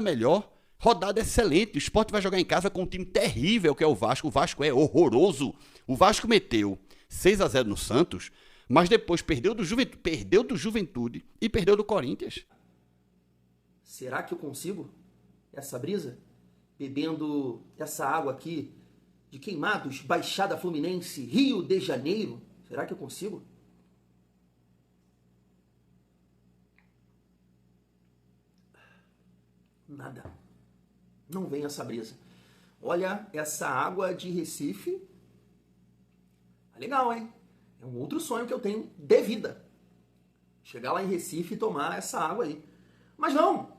melhor, rodada excelente. O Sport vai jogar em casa com um time terrível que é o Vasco. O Vasco é horroroso. O Vasco meteu 6-0 no Santos, mas depois perdeu do Juventude e perdeu do Corinthians. Será que eu consigo essa brisa? Bebendo essa água aqui de Queimados, Baixada Fluminense, Rio de Janeiro? Será que eu consigo? Nada. Não vem essa brisa. Olha, essa água de Recife. É legal, hein? É um outro sonho que eu tenho de vida. Chegar lá em Recife e tomar essa água aí. Mas não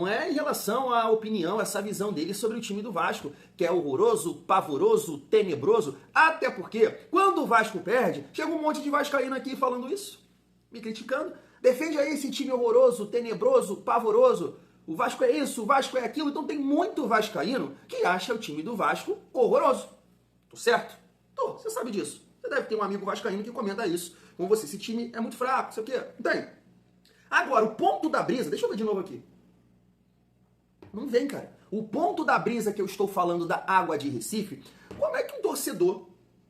é em relação à opinião, essa visão dele sobre o time do Vasco, que é horroroso, pavoroso, tenebroso. Até porque, quando o Vasco perde, chega um monte de vascaíno aqui falando isso, me criticando. Defende aí esse time horroroso, tenebroso, pavoroso. O Vasco é isso, o Vasco é aquilo. Então tem muito vascaíno que acha o time do Vasco horroroso. Tô certo? Tô, você sabe disso. Você deve ter um amigo vascaíno que comenta isso com você. Esse time é muito fraco, sei o quê. Tem. Agora, o ponto da brisa... Deixa eu ver de novo aqui. Não vem, cara. O ponto da brisa que eu estou falando da água de Recife, como é que um torcedor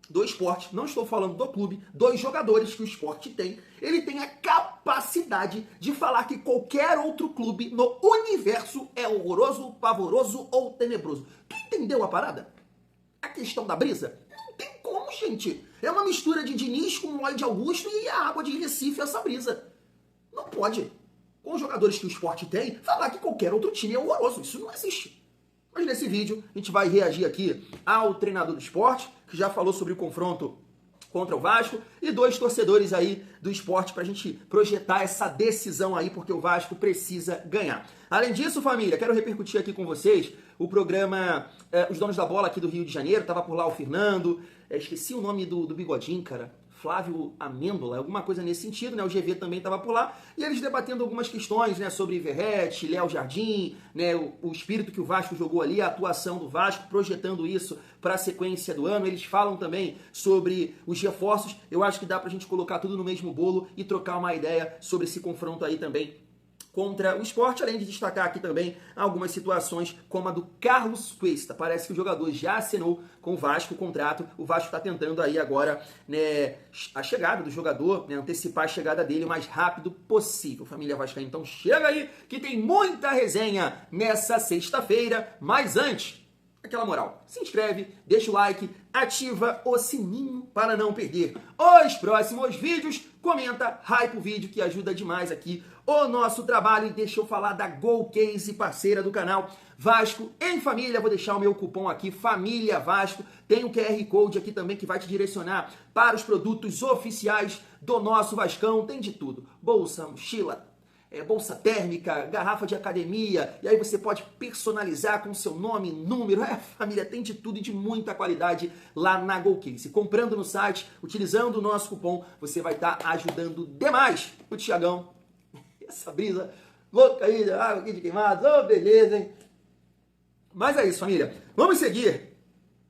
do esporte, não estou falando do clube, dos jogadores que o esporte tem, ele tem a capacidade de falar que qualquer outro clube no universo é horroroso, pavoroso ou tenebroso. Tu entendeu a parada? A questão da brisa? Não tem como, gente. É uma mistura de Diniz com Lloyd Augusto e a água de Recife, essa brisa. Não pode, com os jogadores que o esporte tem, falar que qualquer outro time é horroroso. Isso não existe. Mas nesse vídeo, a gente vai reagir aqui ao treinador do esporte, que já falou sobre o confronto contra o Vasco, e dois torcedores aí do esporte pra gente projetar essa decisão aí, porque o Vasco precisa ganhar. Além disso, família, quero repercutir aqui com vocês o programa Os Donos da Bola aqui do Rio de Janeiro. Tava por lá o Fernando, esqueci o nome do bigodinho, cara. Flávio Amêndola, alguma coisa nesse sentido, né? O GV também estava por lá, e eles debatendo algumas questões, né? Sobre Verrete, Léo Jardim, né? O espírito que o Vasco jogou ali, a atuação do Vasco, projetando isso para a sequência do ano. Eles falam também sobre os reforços. Eu acho que dá pra gente colocar tudo no mesmo bolo e trocar uma ideia sobre esse confronto aí também contra o Sport, além de destacar aqui também algumas situações como a do Carlos Cuesta. Parece que o jogador já assinou com o Vasco o contrato. O Vasco está tentando aí agora, né, a chegada do jogador, né, antecipar a chegada dele o mais rápido possível. Família Vascaína, então chega aí que tem muita resenha nessa sexta-feira. Mas antes, aquela moral, se inscreve, deixa o like, ativa o sininho para não perder os próximos vídeos, comenta, hype o vídeo que ajuda demais aqui o nosso trabalho. E deixa eu falar da GoCase, parceira do canal Vasco em Família. Vou deixar o meu cupom aqui, Família Vasco. Tem o QR Code aqui também que vai te direcionar para os produtos oficiais do nosso Vascão. Tem de tudo, bolsa, mochila, bolsa térmica, garrafa de academia, e aí você pode personalizar com seu nome, número. Família, tem de tudo e de muita qualidade lá na GoCase. Comprando no site, utilizando o nosso cupom, você vai estar ajudando demais o Thiagão. Essa brisa louca aí, da água aqui de Queimados, beleza, hein? Mas é isso, família. Vamos seguir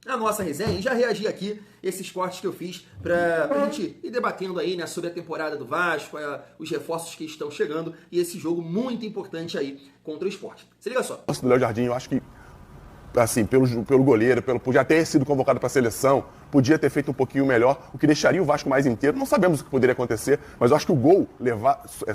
a nossa resenha e já reagir aqui esses cortes que eu fiz pra gente ir debatendo aí, né, sobre a temporada do Vasco, os reforços que estão chegando e esse jogo muito importante aí contra o Sport. Se liga só. Do Léo Jardim, eu acho que, assim, pelo goleiro, por já ter sido convocado para a seleção, podia ter feito um pouquinho melhor, o que deixaria o Vasco mais inteiro. Não sabemos o que poderia acontecer, mas eu acho que o gol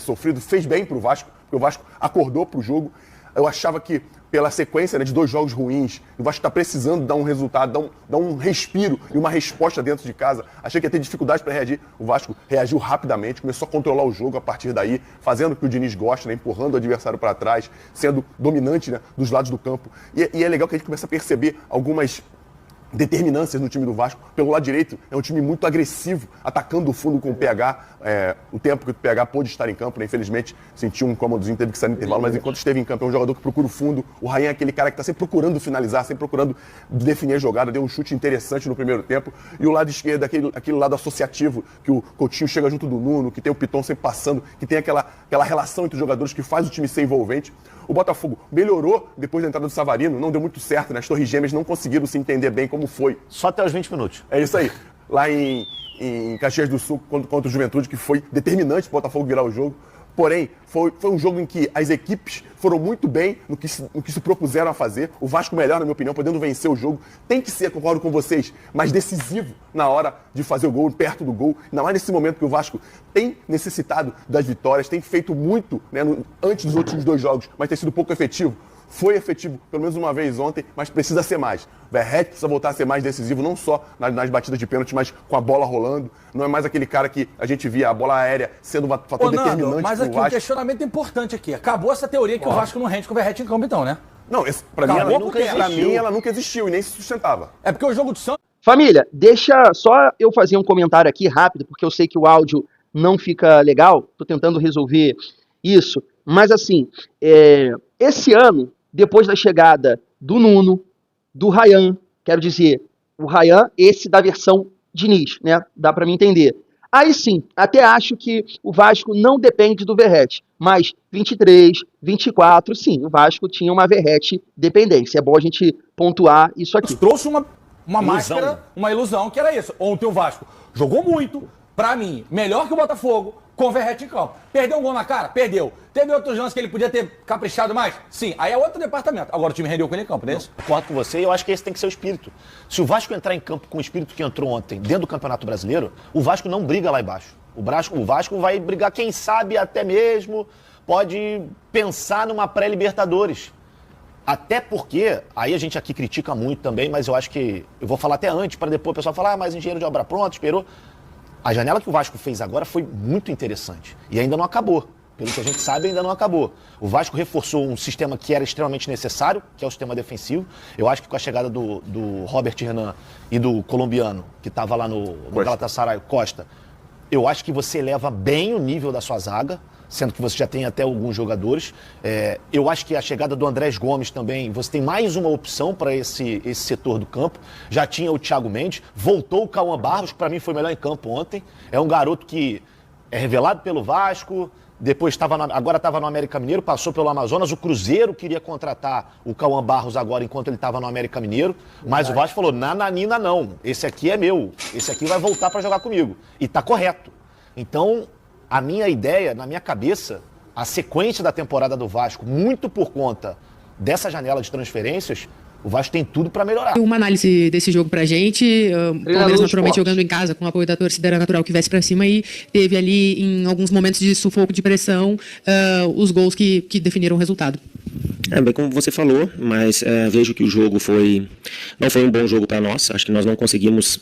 sofrido fez bem para o Vasco, porque o Vasco acordou para o jogo. Eu achava que, pela sequência, né, de 2 jogos ruins, o Vasco está precisando dar um resultado, dar um respiro e uma resposta dentro de casa. Achei que ia ter dificuldade para reagir. O Vasco reagiu rapidamente, começou a controlar o jogo a partir daí, fazendo o que o Diniz gosta, né, empurrando o adversário para trás, sendo dominante, né, dos lados do campo. E é legal que a gente começa a perceber algumas determinâncias no time do Vasco. Pelo lado direito, é um time muito agressivo, atacando o fundo com o PH. O tempo que o PH pôde estar em campo, né? Infelizmente, sentiu um incômodozinho, teve que sair no intervalo, mas enquanto esteve em campo, é um jogador que procura o fundo. O Rayan é aquele cara que está sempre procurando finalizar, sempre procurando definir a jogada, deu um chute interessante no primeiro tempo. E o lado esquerdo, aquele lado associativo, que o Coutinho chega junto do Nuno, que tem o Piton sempre passando, que tem aquela relação entre os jogadores que faz o time ser envolvente. O Botafogo melhorou depois da entrada do Savarino, não deu muito certo, né? As Torres Gêmeas não conseguiram se entender bem como foi. Só até os 20 minutos. É isso aí. Lá em Caxias do Sul, contra o Juventude, que foi determinante para o Botafogo virar o jogo. Porém, foi um jogo em que as equipes foram muito bem no que se propuseram a fazer. O Vasco melhor, na minha opinião, podendo vencer o jogo. Tem que ser, concordo com vocês, mais decisivo na hora de fazer o gol, perto do gol. Ainda mais nesse momento que o Vasco tem necessitado das vitórias, tem feito muito, né, antes dos últimos 2 jogos, mas tem sido pouco efetivo. Foi efetivo pelo menos uma vez ontem, mas precisa ser mais. O Verratti precisa voltar a ser mais decisivo, não só nas batidas de pênalti, mas com a bola rolando. Não é mais aquele cara que a gente via a bola aérea sendo um fator determinante. Mas aqui um questionamento importante aqui. Acabou essa teoria que o Vasco não rende com o Verratti em campo, então, né? Não, pra mim ela nunca existiu e nem se sustentava. É porque o jogo do Santos... Família, deixa só eu fazer um comentário aqui rápido, porque eu sei que o áudio não fica legal. Tô tentando resolver isso. Mas assim, esse ano, depois da chegada do Nuno, do Ryan, quero dizer, o Ryan, esse da versão Diniz, né? Dá pra me entender. Aí sim, até acho que o Vasco não depende do Verratti, mas 23, 24, sim, o Vasco tinha uma Verratti dependência. É bom a gente pontuar isso aqui. Trouxe uma máscara, uma ilusão, que era isso. Ontem o Vasco jogou muito, pra mim, melhor que o Botafogo, com o Verratti em campo. Perdeu um gol na cara? Perdeu. Teve outros lances que ele podia ter caprichado mais? Sim. Aí é outro departamento. Agora o time rendeu com ele em campo, não é isso? Concordo com você e eu acho que esse tem que ser o espírito. Se o Vasco entrar em campo com o espírito que entrou ontem dentro do Campeonato Brasileiro, o Vasco não briga lá embaixo. O Vasco vai brigar, quem sabe, até mesmo pode pensar numa pré-Libertadores. Até porque, aí a gente aqui critica muito também, mas eu acho que, eu vou falar até antes, para depois o pessoal falar, mas engenheiro de obra pronta, esperou. A janela que o Vasco fez agora foi muito interessante e ainda não acabou. Pelo que a gente sabe, ainda não acabou. O Vasco reforçou um sistema que era extremamente necessário, que é o sistema defensivo. Eu acho que com a chegada do Robert Renan e do colombiano, que estava lá no Galatasaray, Costa, eu acho que você eleva bem o nível da sua zaga, sendo que você já tem até alguns jogadores. Eu acho que a chegada do Andrés Gomes também, você tem mais uma opção para esse setor do campo. Já tinha o Thiago Mendes, voltou o Cauã Barros, que para mim foi melhor em campo ontem. É um garoto que é revelado pelo Vasco, depois agora estava no América Mineiro, passou pelo Amazonas. O Cruzeiro queria contratar o Cauã Barros agora, enquanto ele estava no América Mineiro. Mas o Vasco falou, nananina não, esse aqui é meu, esse aqui vai voltar para jogar comigo. E tá correto. Então, a minha ideia, na minha cabeça, a sequência da temporada do Vasco, muito por conta dessa janela de transferências, o Vasco tem tudo para melhorar. Uma análise desse jogo pra gente, o Palmeiras naturalmente jogando em casa com o apoio da torcida, era natural que viesse pra cima e teve ali, em alguns momentos de sufoco, de pressão, os gols que definiram o resultado. Bem como você falou, mas vejo que o jogo não foi um bom jogo para nós. Acho que nós não conseguimos,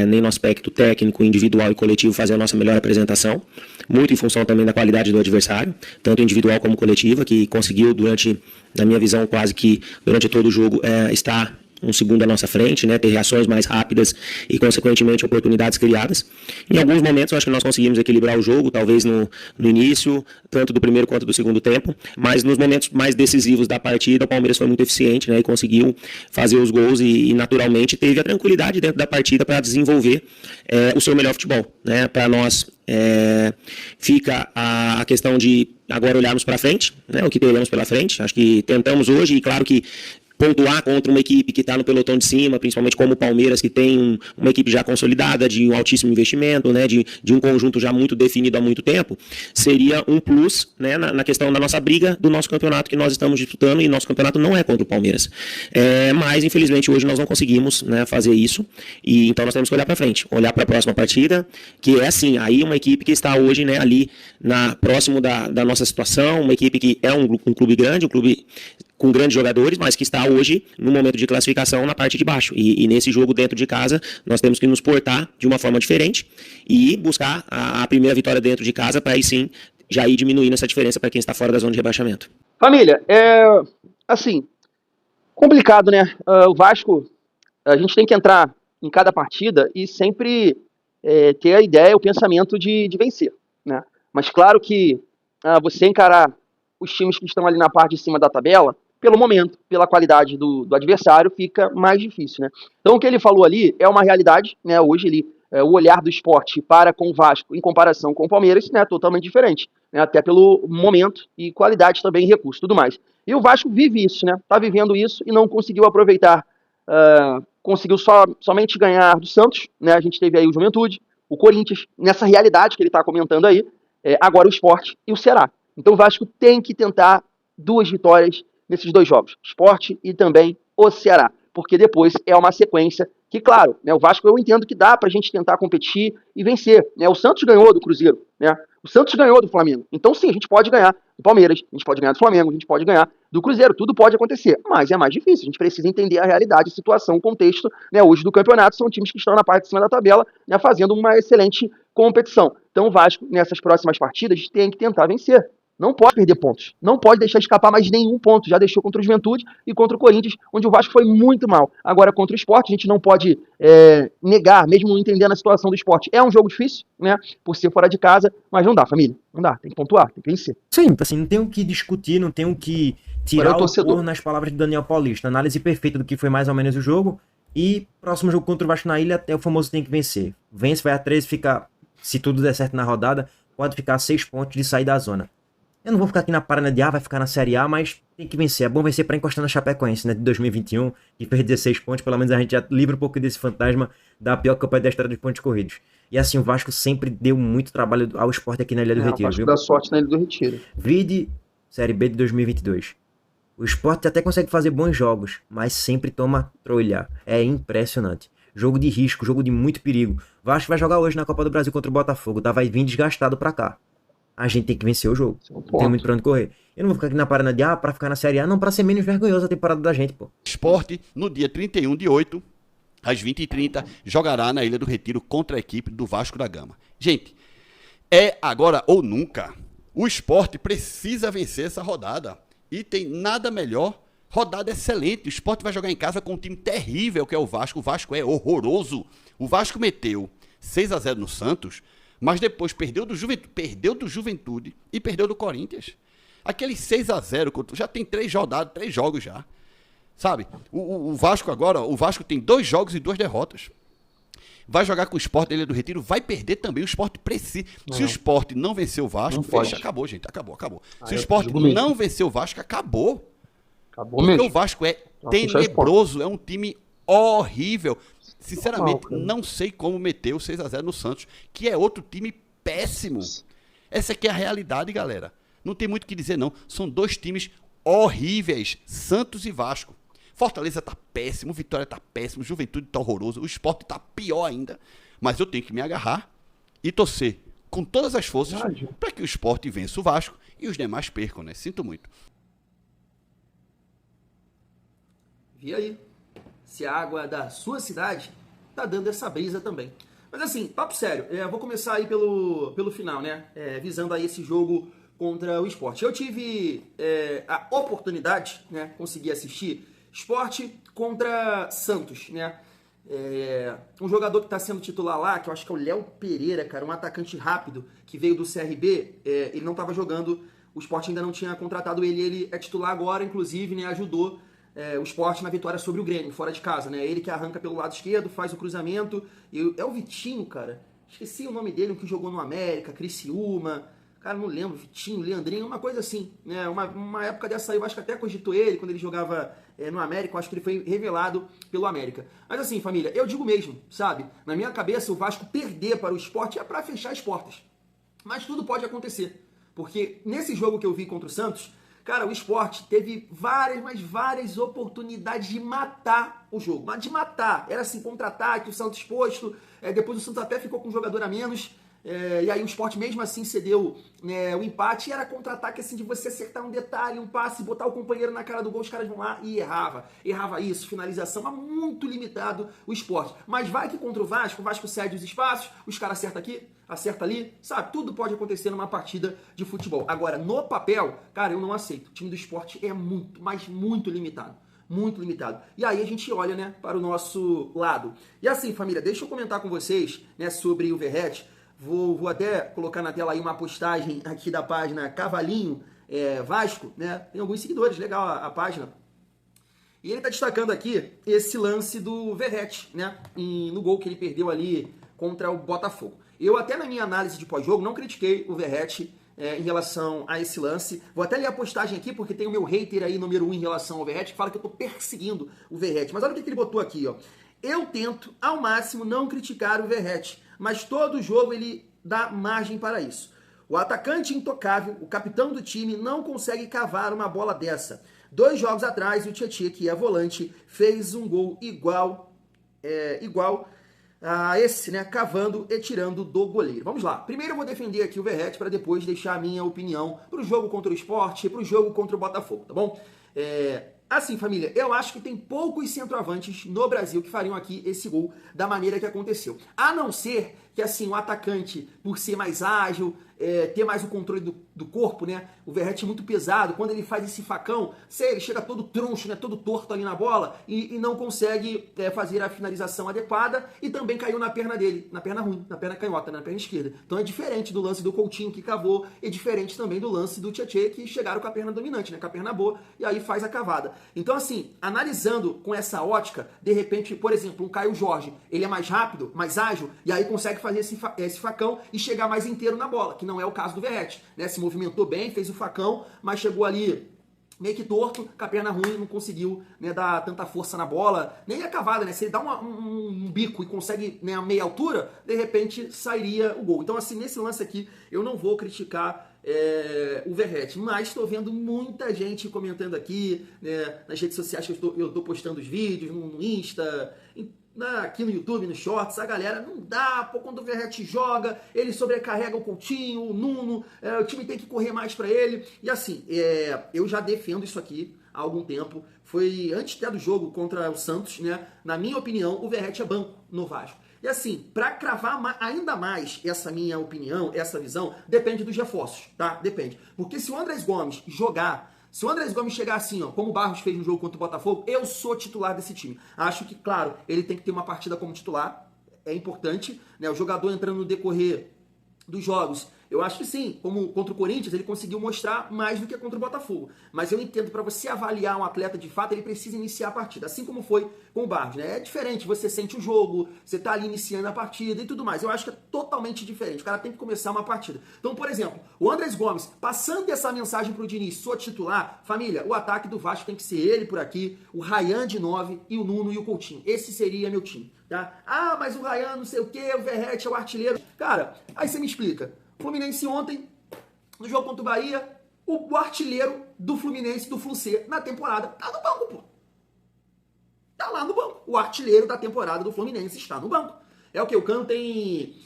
nem no aspecto técnico, individual e coletivo, fazer a nossa melhor apresentação. Muito em função também da qualidade do adversário, tanto individual como coletiva, que conseguiu na minha visão, quase que durante todo o jogo, estar um segundo à nossa frente, né, ter reações mais rápidas e, consequentemente, oportunidades criadas. Em alguns momentos, eu acho que nós conseguimos equilibrar o jogo, talvez no início, tanto do primeiro quanto do segundo tempo, mas nos momentos mais decisivos da partida, o Palmeiras foi muito eficiente, né, e conseguiu fazer os gols e naturalmente, teve a tranquilidade dentro da partida para desenvolver o seu melhor futebol, né. Para nós, fica a questão de agora olharmos para frente, né, o que teremos pela frente. Acho que tentamos hoje, e claro que pontuar contra uma equipe que está no pelotão de cima, principalmente como o Palmeiras, que tem uma equipe já consolidada, de um altíssimo investimento, né, de um conjunto já muito definido há muito tempo, seria um plus, né, na questão da nossa briga do nosso campeonato que nós estamos disputando, e nosso campeonato não é contra o Palmeiras. Mas, infelizmente, hoje nós não conseguimos, né, fazer isso, e então nós temos que olhar para frente, olhar para a próxima partida, que é assim, aí uma equipe que está hoje, né, ali próximo da nossa situação, uma equipe que é um clube grande, um clube com grandes jogadores, mas que está hoje no momento de classificação na parte de baixo. E nesse jogo dentro de casa, nós temos que nos portar de uma forma diferente e buscar a primeira vitória dentro de casa para aí sim já ir diminuindo essa diferença para quem está fora da zona de rebaixamento. Família, assim, complicado, né? O Vasco, a gente tem que entrar em cada partida e sempre ter a ideia, o pensamento de vencer, né? Mas claro que você encarar os times que estão ali na parte de cima da tabela, pelo momento, pela qualidade do adversário, fica mais difícil, né? Então o que ele falou ali é uma realidade, né? Hoje o olhar do esporte para com o Vasco em comparação com o Palmeiras, né, é totalmente diferente, né? Até pelo momento e qualidade também, recurso, tudo mais. E o Vasco vive isso, né? Tá vivendo isso e não conseguiu aproveitar, conseguiu somente ganhar do Santos, né? A gente teve aí o Juventude, o Corinthians, nessa realidade que ele está comentando aí, agora o Sport e o Ceará. Então o Vasco tem que tentar 2 vitórias nesses 2 jogos, Sport e também o Ceará, porque depois é uma sequência que, claro, né, o Vasco eu entendo que dá pra gente tentar competir e vencer, né? O Santos ganhou do Cruzeiro, né? O Santos ganhou do Flamengo. Então sim, a gente pode ganhar do Palmeiras, a gente pode ganhar do Flamengo, a gente pode ganhar do Cruzeiro, tudo pode acontecer, mas é mais difícil, a gente precisa entender a realidade, a situação, o contexto, né, hoje do campeonato, são times que estão na parte de cima da tabela, né, fazendo uma excelente competição. Então o Vasco, nessas próximas partidas, tem que tentar vencer. Não pode perder pontos. Não pode deixar escapar mais nenhum ponto. Já deixou contra o Juventude e contra o Corinthians, onde o Vasco foi muito mal. Agora, contra o Sport, a gente não pode negar, mesmo entendendo a situação do Sport. É um jogo difícil, né? Por ser fora de casa, mas não dá, família. Não dá. Tem que pontuar, tem que vencer. Sim, assim, não tem o que discutir, não tem o que tirar o cor nas palavras de Daniel Paulista. Análise perfeita do que foi mais ou menos o jogo. E próximo jogo contra o Vasco na Ilha, é o famoso tem que vencer. Vence, vai a 13, fica, se tudo der certo na rodada, pode ficar a 6 pontos de sair da zona. Eu não vou ficar aqui na parada de vai ficar na Série A, mas tem que vencer. É bom vencer para encostar na Chapecoense, né? De 2021, que fez 16 pontos. Pelo menos a gente já livra um pouco desse fantasma da pior campanha da história dos pontos corridos. E assim, o Vasco sempre deu muito trabalho ao Sport aqui na Ilha do Retiro. O Vasco dá sorte na Ilha do Retiro. Vide Série B de 2022. O Sport até consegue fazer bons jogos, mas sempre toma trolha. É impressionante. Jogo de risco, jogo de muito perigo. O Vasco vai jogar hoje na Copa do Brasil contra o Botafogo. Vai vir desgastado pra cá. A gente tem que vencer o jogo. Não tem muito pra onde correr. Eu não vou ficar aqui na parada de pra ficar na Série A, não, pra ser menos vergonhosa a temporada da gente, pô. Sport, no dia 31/8, às 20h30, jogará na Ilha do Retiro contra a equipe do Vasco da Gama. Gente, é agora ou nunca. O Sport precisa vencer essa rodada. E tem nada melhor. Rodada excelente. O Sport vai jogar em casa com um time terrível que é o Vasco. O Vasco é horroroso. O Vasco meteu 6-0 no Santos, mas depois perdeu do Juventude e perdeu do Corinthians. Aquele 6-0, já tem 3 jogos já. Sabe? O Vasco agora, o Vasco tem 2 jogos e 2 derrotas. Vai jogar com o Sport da Ilha do Retiro, vai perder também. O Sport precisa. Se o Sport não vencer o Vasco, fecha, acabou, gente. Acabou. Se o Sport não vencer o Vasco, acabou. Acabou mesmo. Porque o Vasco é tenebroso, é um time horrível. Sinceramente, não sei como meter o 6-0 no Santos, que é outro time péssimo. Essa aqui é a realidade, galera. Não tem muito o que dizer, não. São 2 times horríveis, Santos e Vasco. Fortaleza tá péssimo, Vitória tá péssimo, Juventude tá horroroso, o Sport tá pior ainda. Mas eu tenho que me agarrar e torcer com todas as forças para que o Sport vença o Vasco e os demais percam, né? Sinto muito. Vi aí se a água da sua cidade tá dando essa brisa também. Mas assim, papo sério, vou começar aí pelo final, né? Visando aí esse jogo contra o Sport. Eu tive a oportunidade, né? Consegui assistir Sport contra Santos, né? Um jogador que está sendo titular lá, que eu acho que é o Léo Pereira, cara, um atacante rápido que veio do CRB, ele não estava jogando, o Sport ainda não tinha contratado ele é titular agora, inclusive, né? Ajudou o Sport na vitória sobre o Grêmio, fora de casa, né? Ele que arranca pelo lado esquerdo, faz o cruzamento. É o Vitinho, cara. Esqueci o nome dele, o que jogou no América, Criciúma. Cara, não lembro, Vitinho, Leandrinho, uma coisa assim, né? Uma época dessa aí, eu acho que até cogitou ele, quando ele jogava no América, eu acho que ele foi revelado pelo América. Mas assim, família, eu digo mesmo, sabe? Na minha cabeça, o Vasco perder para o Sport é para fechar as portas. Mas tudo pode acontecer. Porque nesse jogo que eu vi contra o Santos, cara, o Sport teve várias oportunidades de matar o jogo. Mas de matar. Era assim, contra-ataque, o Santos exposto. Depois o Santos até ficou com um jogador a menos. E aí o Sport mesmo assim cedeu o empate. E era contra-ataque assim de você acertar um detalhe, um passe, botar o companheiro na cara do gol. Os caras vão lá e errava. Errava isso, finalização. Mas muito limitado o Sport. Mas vai que contra o Vasco cede os espaços. Os caras acertam aqui, acerta ali, sabe? Tudo pode acontecer numa partida de futebol. Agora, no papel, cara, eu não aceito. O time do Sport é muito, mas muito limitado. Muito limitado. E aí a gente olha, né, para o nosso lado. E assim, família, deixa eu comentar com vocês, né, sobre o Verratti. Vou até colocar na tela aí uma postagem aqui da página Cavalinho Vasco, né? Tem alguns seguidores, legal a página. E ele tá destacando aqui esse lance do Verratti, né? No gol que ele perdeu ali contra o Botafogo. Eu até na minha análise de pós-jogo não critiquei o Verratti em relação a esse lance. Vou até ler a postagem aqui, porque tem o meu hater aí, número 1, em relação ao Verratti, que fala que eu tô perseguindo o Verratti. Mas olha o que ele botou aqui, ó. Eu tento, ao máximo, não criticar o Verratti, mas todo jogo ele dá margem para isso. O atacante intocável, o capitão do time, não consegue cavar uma bola dessa. 2 jogos atrás, o Tietchan, que é volante, fez um gol igual a esse, né? Cavando e tirando do goleiro. Vamos lá. Primeiro eu vou defender aqui o Verratti para depois deixar a minha opinião pro jogo contra o Sport e pro jogo contra o Botafogo, tá bom? Assim, família, eu acho que tem poucos centroavantes no Brasil que fariam aqui esse gol da maneira que aconteceu. A não ser que, assim, o atacante, por ser mais ágil, ter mais o controle do corpo, né? O Verratti é muito pesado. Quando ele faz esse facão, ele chega todo troncho, né? Todo torto ali na bola e não consegue fazer a finalização adequada e também caiu na perna dele, na perna ruim, na perna canhota, na perna esquerda. Então é diferente do lance do Coutinho que cavou e diferente também do lance do Tietchan que chegaram com a perna dominante, né? Com a perna boa e aí faz a cavada. Então, assim, analisando com essa ótica, de repente, por exemplo, um Caio Jorge, ele é mais rápido, mais ágil e aí consegue fazer esse facão e chegar mais inteiro na bola, que não é o caso do Verratti, né? Se movimentou bem, fez o facão, mas chegou ali meio que torto, com a perna ruim, não conseguiu, né, dar tanta força na bola, nem a cavada, né? Se ele dá um bico e consegue, né, a meia altura, de repente sairia o gol. Então, assim, nesse lance aqui, eu não vou criticar o Verratti, mas estou vendo muita gente comentando aqui, né, nas redes sociais que eu tô postando os vídeos, no Insta, aqui no YouTube, nos Shorts, a galera não dá, pô, quando o Verratti joga, ele sobrecarrega o Coutinho, o Nuno, o time tem que correr mais pra ele, e assim, eu já defendo isso aqui há algum tempo, foi antes até do jogo contra o Santos, né, na minha opinião, o Verratti é banco no Vasco. E assim, pra cravar ainda mais essa minha opinião, essa visão, depende dos reforços, tá? Depende. Porque se o Andrés Gomes jogar, se o Andrés Gomes chegar assim, ó, como o Barros fez no jogo contra o Botafogo, eu sou titular desse time. Acho que, claro, ele tem que ter uma partida como titular, é importante, né? O jogador entrando no decorrer dos jogos, eu acho que sim, como contra o Corinthians, ele conseguiu mostrar mais do que contra o Botafogo. Mas eu entendo, para você avaliar um atleta de fato, ele precisa iniciar a partida, assim como foi com o Barros, né? É diferente, você sente o jogo, você tá ali iniciando a partida e tudo mais. Eu acho que é totalmente diferente, o cara tem que começar uma partida. Então, por exemplo, o Andrés Gomes, passando essa mensagem pro Diniz, sou titular, família, o ataque do Vasco tem que ser ele por aqui, o Ryan de 9 e o Nuno e o Coutinho. Esse seria meu time, tá? Ah, mas o Ryan não sei o que, o Verratti é o artilheiro. Cara, aí você me explica. Fluminense ontem, no jogo contra o Bahia, o artilheiro do Fluminense, do Flu-C, na temporada, tá no banco, pô. Tá lá no banco. O artilheiro da temporada do Fluminense está no banco. É o que? O Cano tem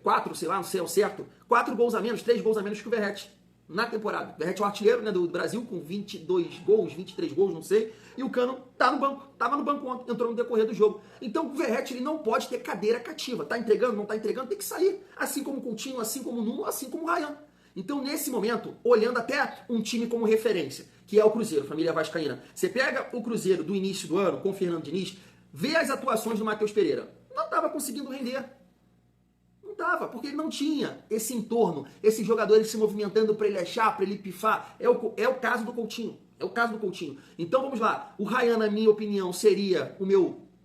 4, sei lá, não sei ao certo, 4 gols a menos, 3 gols a menos que o Verratti na temporada. O Verratti é o artilheiro, né, do Brasil, com 22 gols, 23 gols, não sei. E o Cano tá no banco. Tava no banco ontem, entrou no decorrer do jogo. Então o Verratti, ele não pode ter cadeira cativa. Tá entregando, não tá entregando, tem que sair. Assim como o Coutinho, assim como o Nuno, assim como o Ryan. Então, nesse momento, olhando até um time como referência, que é o Cruzeiro, família vascaína. Você pega o Cruzeiro do início do ano, com o Fernando Diniz, vê as atuações do Matheus Pereira. Não tava conseguindo render. Não tava, porque ele não tinha esse entorno, esses jogadores se movimentando para ele achar, para ele pifar. É o caso do Coutinho. É o caso do Coutinho. Então vamos lá. O Ryan, na minha opinião, seria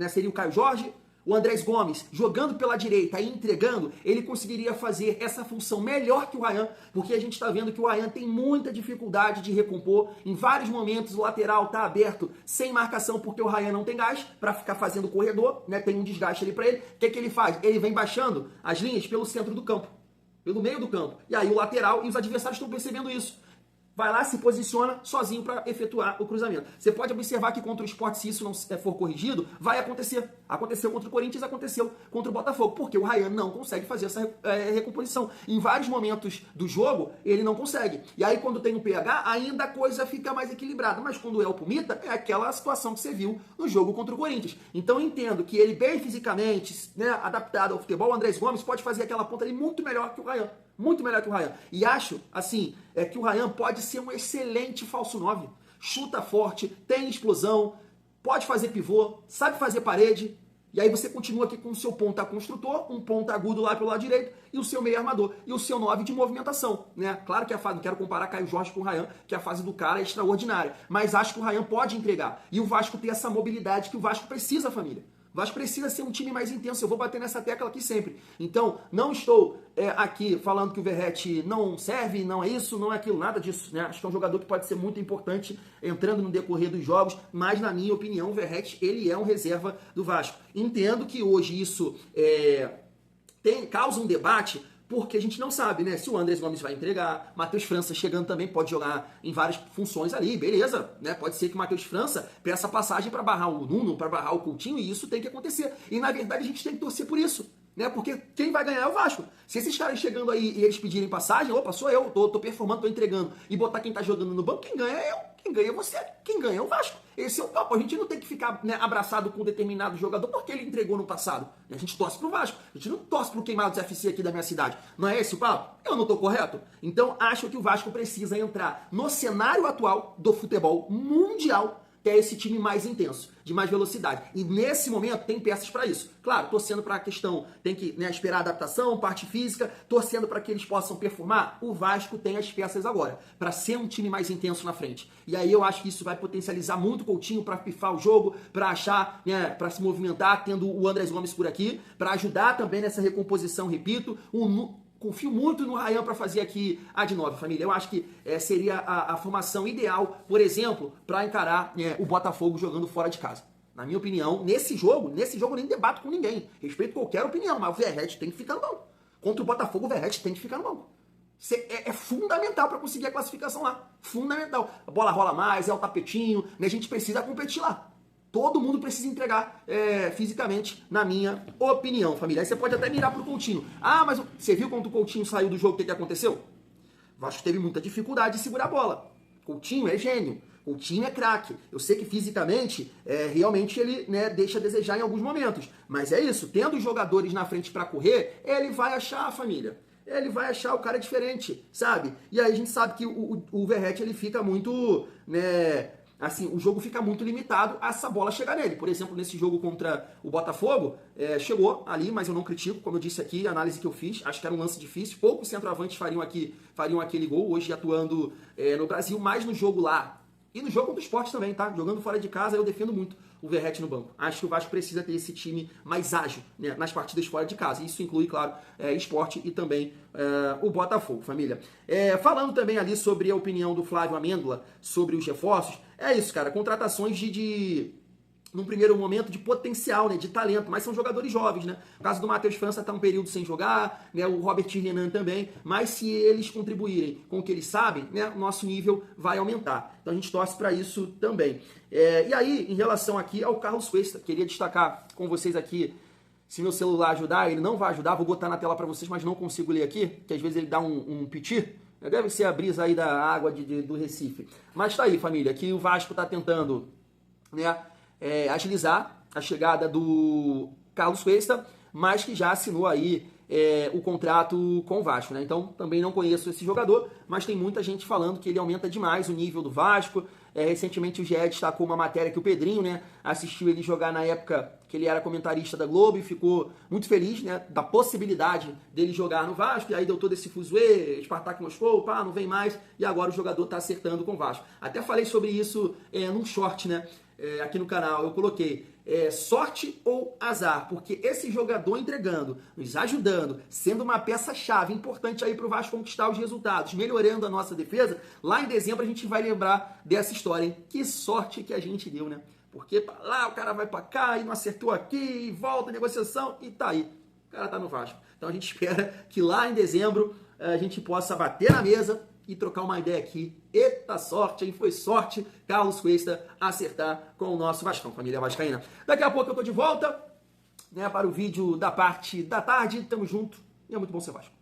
seria o Caio Jorge. O Andrés Gomes, jogando pela direita e entregando, ele conseguiria fazer essa função melhor que o Ryan, porque a gente está vendo que o Ryan tem muita dificuldade de recompor. Em vários momentos o lateral está aberto sem marcação, porque o Ryan não tem gás para ficar fazendo corredor, né? Tem um desgaste ali para ele. O que ele faz? Ele vem baixando as linhas pelo centro do campo, pelo meio do campo. E aí o lateral e os adversários estão percebendo isso. Vai lá, se posiciona sozinho para efetuar o cruzamento. Você pode observar que contra o Sport, se isso não for corrigido, vai acontecer. Aconteceu contra o Corinthians, aconteceu contra o Botafogo, porque o Ryan não consegue fazer essa recomposição. Em vários momentos do jogo, ele não consegue. E aí, quando tem o PH, ainda a coisa fica mais equilibrada. Mas quando é o Pumita, é aquela situação que você viu no jogo contra o Corinthians. Então, eu entendo que ele, bem fisicamente, né, adaptado ao futebol, o Andrés Gomes pode fazer aquela ponta ali muito melhor que o Ryan. Muito melhor que o Ryan. E acho, assim, que o Ryan pode ser um excelente falso 9. Chuta forte, tem explosão, pode fazer pivô, sabe fazer parede. E aí você continua aqui com o seu ponta construtor, um ponta agudo lá pelo lado direito e o seu meio armador. E o seu 9 de movimentação, né? Claro que a fase, não quero comparar Caio Jorge com o Ryan, que a fase do cara é extraordinária. Mas acho que o Ryan pode entregar. E o Vasco tem essa mobilidade que o Vasco precisa, família. O Vasco precisa ser um time mais intenso, eu vou bater nessa tecla aqui sempre. Então, não estou aqui falando que o Verratti não serve, não é isso, não é aquilo, nada disso, né? Acho que é um jogador que pode ser muito importante entrando no decorrer dos jogos, mas na minha opinião o Verratti, ele é um reserva do Vasco. Entendo que hoje isso causa um debate porque a gente não sabe, né? Se o Andrés Gomes vai entregar, Matheus França chegando também pode jogar em várias funções ali, beleza, né? Pode ser que o Matheus França peça passagem para barrar o Nuno, para barrar o Coutinho, e isso tem que acontecer. E na verdade a gente tem que torcer por isso, né? Porque quem vai ganhar é o Vasco. Se esses caras chegando aí e eles pedirem passagem, opa, sou eu, tô performando, tô entregando, e botar quem tá jogando no banco, quem ganha é eu, quem ganha é você, quem ganha é o Vasco. Esse é o papo. A gente não tem que ficar, né, abraçado com um determinado jogador porque ele entregou no passado. A gente torce pro Vasco. A gente não torce pro Queimados FC aqui da minha cidade. Não é esse o papo? Eu não tô correto? Então acho que o Vasco precisa entrar no cenário atual do futebol mundial, que é esse time mais intenso, de mais velocidade. E nesse momento tem peças para isso. Claro, torcendo para a questão, tem que, né, esperar a adaptação, parte física, torcendo para que eles possam performar. O Vasco tem as peças agora, para ser um time mais intenso na frente. E aí eu acho que isso vai potencializar muito o Coutinho para pifar o jogo, para achar, né, para se movimentar, tendo o Andrés Gomes por aqui, para ajudar também nessa recomposição, repito, confio muito no Ryan para fazer aqui a de 9, família. Eu acho que seria a formação ideal, por exemplo, para encarar o Botafogo jogando fora de casa. Na minha opinião, nesse jogo eu nem debato com ninguém. Respeito qualquer opinião, mas o Verratti tem que ficar no banco. Contra o Botafogo, o Verratti tem que ficar no banco. É fundamental para conseguir a classificação lá. Fundamental. A bola rola mais, é o tapetinho, né? A gente precisa competir lá. Todo mundo precisa entregar fisicamente, na minha opinião, família. Aí você pode até mirar pro Coutinho. Ah, mas você viu quando o Coutinho saiu do jogo, o que aconteceu? O Vasco teve muita dificuldade de segurar a bola. Coutinho é gênio. Coutinho é craque. Eu sei que fisicamente, realmente ele, né, deixa a desejar em alguns momentos. Mas é isso. Tendo os jogadores na frente para correr, ele vai achar a família. Ele vai achar o cara diferente, sabe? E aí a gente sabe que o Verratti, ele fica muito, né... Assim, o jogo fica muito limitado a essa bola chegar nele. Por exemplo, nesse jogo contra o Botafogo, chegou ali, mas eu não critico, como eu disse aqui, a análise que eu fiz, acho que era um lance difícil. Poucos centroavantes fariam aquele gol, hoje atuando no Brasil, mas no jogo lá. E no jogo contra o Sport também, tá? Jogando fora de casa, eu defendo muito o Verratti no banco. Acho que o Vasco precisa ter esse time mais ágil, né, nas partidas fora de casa. Isso inclui, claro, Sport e também o Botafogo, família. Falando também ali sobre a opinião do Flávio Amêndola sobre os reforços, é isso, cara. Contratações num primeiro momento, de potencial, né, de talento, mas são jogadores jovens, né? O caso do Matheus França tá um período sem jogar, né, o Robert Renan também, mas se eles contribuírem com o que eles sabem, né, o nosso nível vai aumentar. Então a gente torce para isso também. E aí, em relação aqui ao Carlos Cuesta, queria destacar com vocês aqui, se meu celular ajudar, ele não vai ajudar, vou botar na tela para vocês, mas não consigo ler aqui, que às vezes ele dá um piti. Deve ser a brisa aí da água do Recife. Mas tá aí, família, que o Vasco tá tentando, né, agilizar a chegada do Carlos Cuesta, mas que já assinou aí o contrato com o Vasco, né? Então também não conheço esse jogador, mas tem muita gente falando que ele aumenta demais o nível do Vasco. Recentemente o GE destacou uma matéria que o Pedrinho, né, assistiu ele jogar na época que ele era comentarista da Globo e ficou muito feliz, né, da possibilidade dele jogar no Vasco, e aí deu todo esse fuzuê, Spartak Moscou, não vem mais, e agora o jogador tá acertando com o Vasco. Até falei sobre isso num short, né, aqui no canal, eu coloquei sorte ou azar, porque esse jogador entregando, nos ajudando, sendo uma peça-chave importante aí pro Vasco conquistar os resultados, melhorando a nossa defesa, lá em dezembro a gente vai lembrar dessa história, hein? Que sorte que a gente deu, né? Porque lá o cara vai pra cá e não acertou aqui, e volta a negociação e tá aí. O cara tá no Vasco. Então a gente espera que lá em dezembro a gente possa bater na mesa e trocar uma ideia aqui. Eita sorte, hein? Foi sorte Carlos Cuesta acertar com o nosso Vascão, família vascaína. Daqui a pouco eu tô de volta, né, para o vídeo da parte da tarde. Tamo junto e é muito bom ser Vasco.